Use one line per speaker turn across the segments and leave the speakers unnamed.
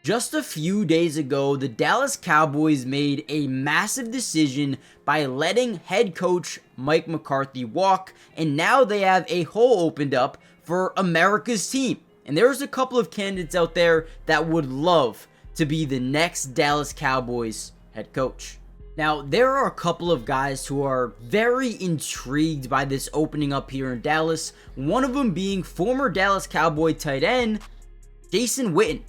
Just a few days ago, the Dallas Cowboys made a massive decision by letting head coach Mike McCarthy walk, and now they have a hole opened up for America's team. And there's a couple of candidates out there that would love to be the next Dallas Cowboys head coach. Now, there are a couple of guys who are very intrigued by this opening up here in Dallas, one of them being former Dallas Cowboy tight end Jason Witten.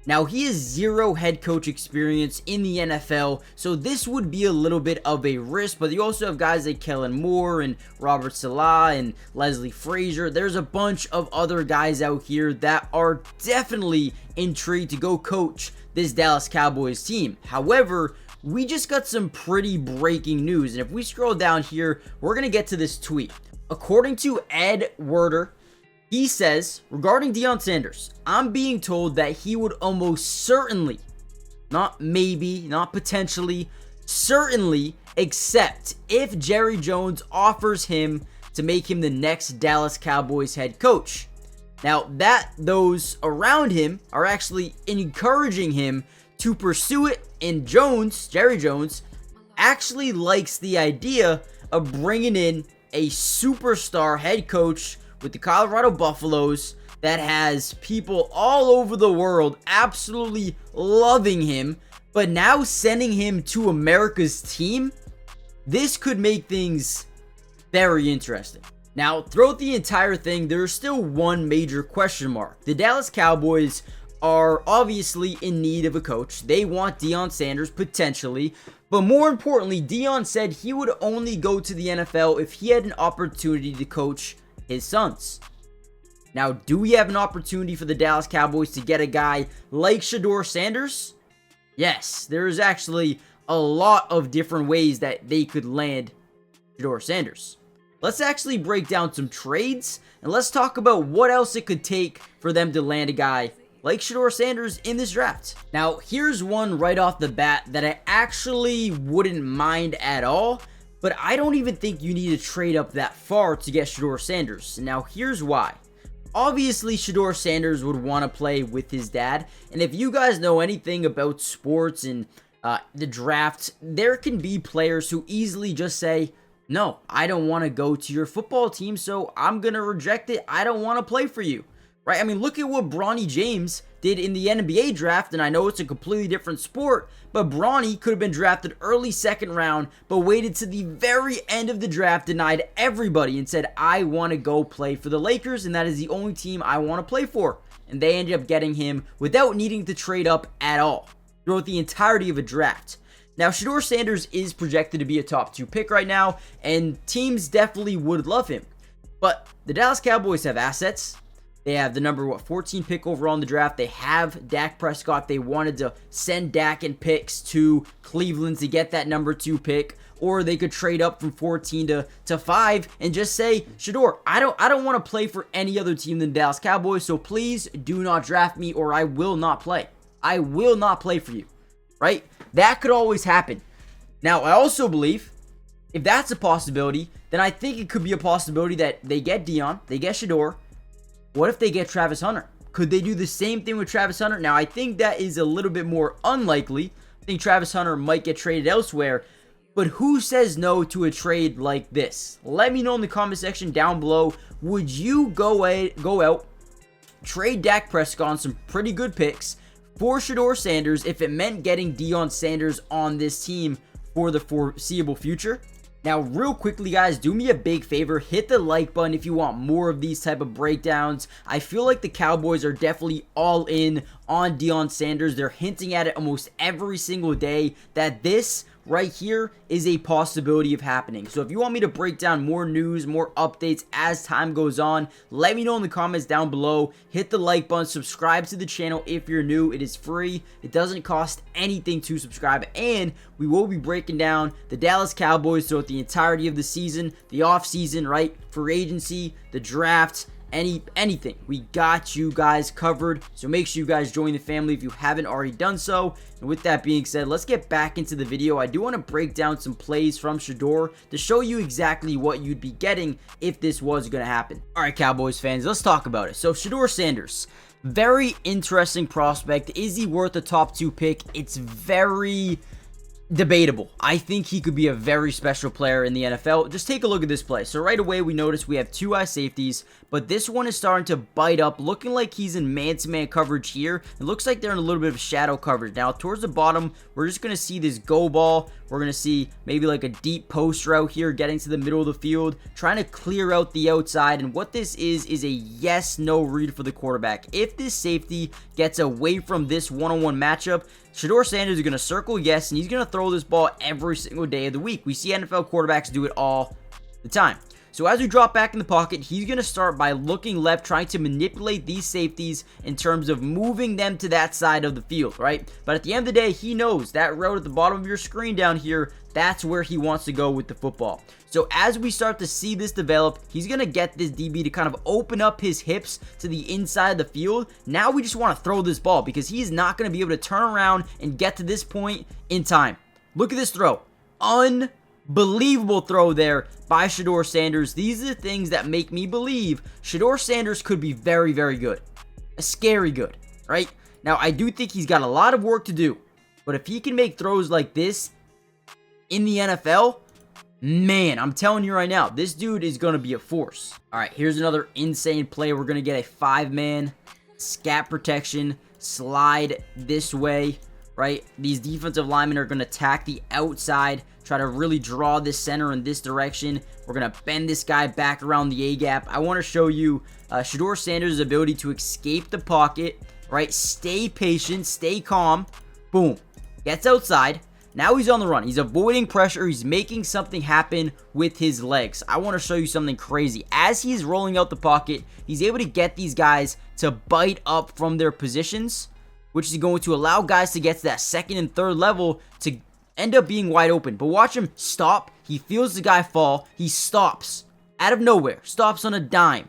Now, he has zero head coach experience in the NFL, so this would be a little bit of a risk, but you also have guys like Kellen Moore and Robert Salah and Leslie Frazier. There's a bunch of other guys out here that are definitely intrigued to go coach this Dallas Cowboys team. However, we just got some pretty breaking news, and if we scroll down here, we're going to get to this tweet. According to Ed Werder, he says, regarding Deion Sanders, I'm being told that he would almost certainly, not maybe, not potentially, certainly accept if Jerry Jones offers him to make him the next Dallas Cowboys head coach. Now, those around him are actually encouraging him to pursue it, and Jerry Jones, actually likes the idea of bringing in a superstar head coach with the Colorado Buffaloes that has people all over the world absolutely loving him, but now sending him to America's team. This could make things very interesting. Now, throughout the entire thing, there's still one major question mark. The Dallas Cowboys are obviously in need of a coach. They want Deion Sanders potentially, but more importantly, Deion said he would only go to the NFL if he had an opportunity to coach his sons. Now, do we have an opportunity for the Dallas Cowboys to get a guy like Shedeur Sanders? Yes, there is actually a lot of different ways that they could land Shedeur Sanders. Let's actually break down some trades, and let's talk about what else it could take for them to land a guy like Shedeur Sanders in this draft. Now, here's one right off the bat that I actually wouldn't mind at all, but I don't even think you need to trade up that far to get Shedeur Sanders. Now, here's why. Obviously, Shedeur Sanders would want to play with his dad, and if you guys know anything about sports and the draft, there can be players who easily just say, no, I don't want to go to your football team, so I'm going to reject it. I don't want to play for you. Right? I mean, look at what Bronny James did in the NBA draft, and I know it's a completely different sport, but Bronny could have been drafted early second round, but waited to the very end of the draft, denied everybody, and said, I want to go play for the Lakers, and that is the only team I want to play for. And they ended up getting him without needing to trade up at all throughout the entirety of a draft. Now, Shedeur Sanders is projected to be a top 2 pick right now, and teams definitely would love him. But the Dallas Cowboys have assets. They have the number 14 pick overall in the draft. They have Dak Prescott. They wanted to send Dak and picks to Cleveland to get that number 2 pick, or they could trade up from 14 to 5 and just say, Shedeur, I don't want to play for any other team than the Dallas Cowboys, so please do not draft me or I will not play. I will not play for you. Right? That could always happen. Now, I also believe if that's a possibility, then I think it could be a possibility that they get Dion, they get Shedeur. What if they get Travis Hunter? Could they do the same thing with Travis Hunter? Now, I think that is a little bit more unlikely. I think Travis Hunter might get traded elsewhere. But who says no to a trade like this? Let me know in the comment section down below. Would you go out, trade Dak Prescott on some pretty good picks for Shedeur Sanders if it meant getting Deion Sanders on this team for the foreseeable future? Now, real quickly, guys, do me a big favor. Hit the like button if you want more of these type of breakdowns. I feel like the Cowboys are definitely all in on Deion Sanders. They're hinting at it almost every single day that this right here is a possibility of happening. So if you want me to break down more news, more updates as time goes on, let me know in the comments down below. Hit the like button, subscribe to the channel if you're new. It is free. It doesn't cost anything to subscribe, and we will be breaking down the Dallas Cowboys throughout the entirety of the season, the offseason, right? Free agency, the draft, anything. We got you guys covered, so make sure you guys join the family if you haven't already done so. And with that being said, let's get back into the video. I do want to break down some plays from Shedeur to show you exactly what you'd be getting if this was going to happen. All right, Cowboys fans, let's talk about it. So Shedeur Sanders, Very interesting prospect. Is he worth a top 2 pick? It's very debatable. I think he could be a very special player in the NFL. Just take a look at this play. So right away we notice we have 2 high safeties, but this one is starting to bite up, looking like he's in man-to-man coverage here. It looks like they're in a little bit of shadow coverage. Now towards the bottom, we're just going to see this go ball. We're going to see maybe like a deep post route here, getting to the middle of the field, trying to clear out the outside. And what this is a yes-no read for the quarterback. If this safety gets away from this one-on-one matchup, Dion Sanders is going to circle yes, and he's going to throw this ball every single day of the week. We see NFL quarterbacks do it all the time. So as we drop back in the pocket, he's going to start by looking left, trying to manipulate these safeties in terms of moving them to that side of the field, right? But at the end of the day, he knows that route at the bottom of your screen down here, that's where he wants to go with the football. So as we start to see this develop, he's going to get this DB to kind of open up his hips to the inside of the field. Now we just want to throw this ball because he's not going to be able to turn around and get to this point in time. Look at this throw. Unbelievable throw there by Dion Sanders. These are the things that make me believe Dion Sanders could be very, very good. A scary good, right? Now, I do think he's got a lot of work to do. But if he can make throws like this in the NFL, man, I'm telling you right now, this dude is going to be a force. All right, here's another insane play. We're going to get a 5-man scat protection, slide this way, right? These defensive linemen are going to attack the outside, try to really draw this center in this direction. We're going to bend this guy back around the A-gap. I want to show you Dion Sanders' ability to escape the pocket, right? Stay patient, stay calm. Boom. Gets outside. Now he's on the run. He's avoiding pressure. He's making something happen with his legs. I want to show you something crazy. As he's rolling out the pocket, he's able to get these guys to bite up from their positions, which is going to allow guys to get to that second and third level to end up being wide open. But watch him stop. He feels the guy fall. He stops out of nowhere. Stops on a dime.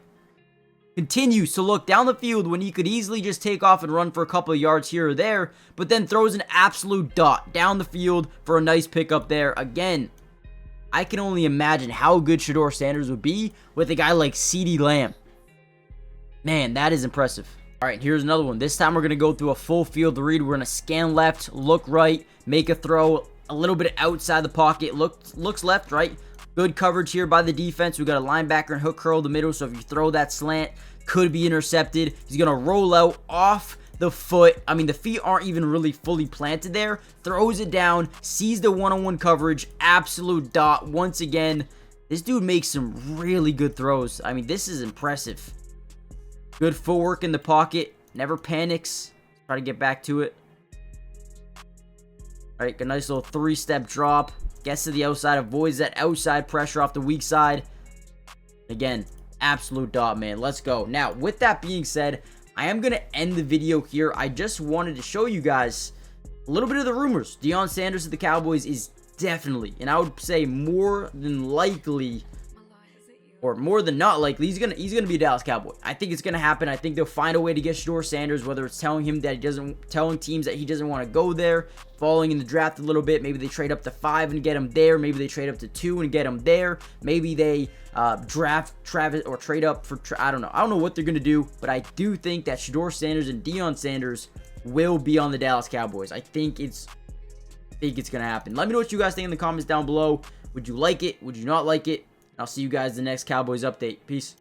Continues to look down the field when he could easily just take off and run for a couple of yards here or there, but then throws an absolute dot down the field for a nice pickup there. Again, I can only imagine how good Dion Sanders would be with a guy like CeeDee Lamb. Man, that is impressive. All right, here's another one. This time we're going to go through a full field read. We're going to scan left, look right, make a throw a little bit outside the pocket, looks left, right? Good coverage here by the defense. We got a linebacker and hook curl the middle, so if you throw that slant, could be intercepted. He's going to roll out off the foot. I mean, the feet aren't even really fully planted there. Throws it down, sees the one-on-one coverage, absolute dot. Once again, this dude makes some really good throws. I mean, this is impressive. Good footwork in the pocket. Never panics. Try to get back to it. All right, a nice little 3-step drop. Gets to the outside, avoids that outside pressure off the weak side. Again, absolute dot, man. Let's go. Now, with that being said, I am going to end the video here. I just wanted to show you guys a little bit of the rumors. Deion Sanders of the Cowboys is definitely, and I would say more than likely, or more than not likely, he's gonna be a Dallas Cowboy. I think it's gonna happen. I think they'll find a way to get Dion Sanders, whether it's telling teams that he doesn't want to go there, falling in the draft a little bit. Maybe they trade up to 5 and get him there. Maybe they trade up to 2 and get him there. Maybe they draft Travis or trade up for I don't know. I don't know what they're gonna do, but I do think that Dion Sanders and Deion Sanders will be on the Dallas Cowboys. I think it's gonna happen. Let me know what you guys think in the comments down below. Would you like it? Would you not like it? I'll see you guys in the next Cowboys update. Peace.